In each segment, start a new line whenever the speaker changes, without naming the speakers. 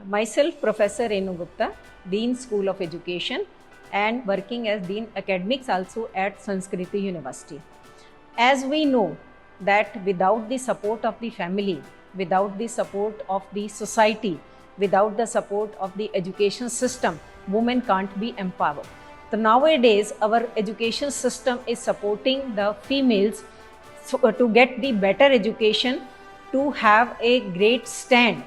Myself, Professor Renu Gupta, Dean School of Education and working as Dean Academics also at Sanskriti University. As we know that without the support of the family, without the support of the society, without the support of the education system, women can't be empowered. So nowadays, our education system is supporting the females to get the better education, to have a great stand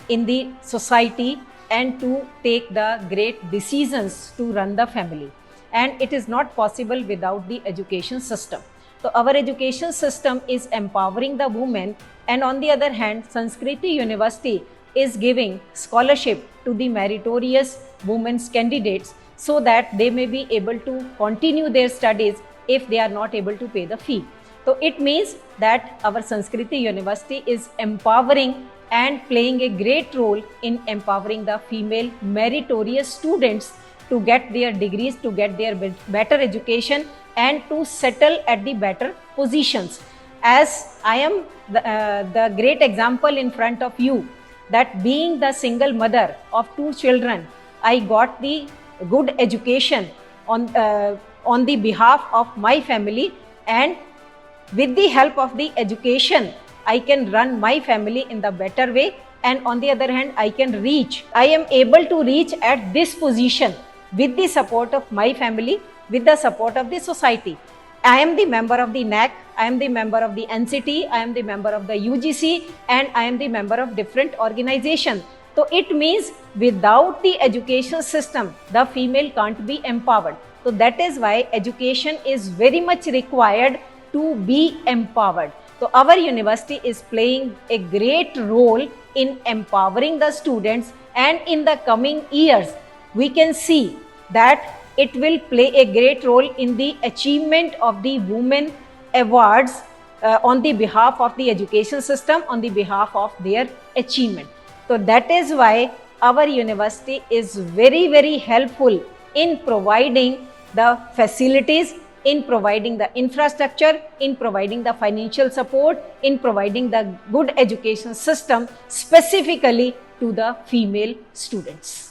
in the society and to take the great decisions to run the family. And it is not possible without the education system. So our education system is empowering the women, and on the other hand, Sanskriti University is giving scholarship to the meritorious women's candidates so that they may be able to continue their studies if they are not able to pay the fee. So it means that our Sanskriti University is empowering and playing a great role in empowering the female meritorious students to get their degrees, to get their better education and to settle at the better positions. As I am the great example in front of you, that being the single mother of 2 children, I got the good education on the behalf of my family, and with the help of the education, I can run my family in the better way, and on the other hand, I am able to reach at this position with the support of my family, with the support of the society. I am the member of the NAC, I am the member of the NCT, I am the member of the UGC, and I am the member of different organizations. So it means without the education system, the female can't be empowered. So that is why education is very much required to be empowered. So our university is playing a great role in empowering the students, and in the coming years, we can see that it will play a great role in the achievement of the women awards on the behalf of the education system, on the behalf of their achievement. So that is why our university is very, very helpful in providing the facilities, in providing the infrastructure, in providing the financial support, in providing the good education system specifically to the female students.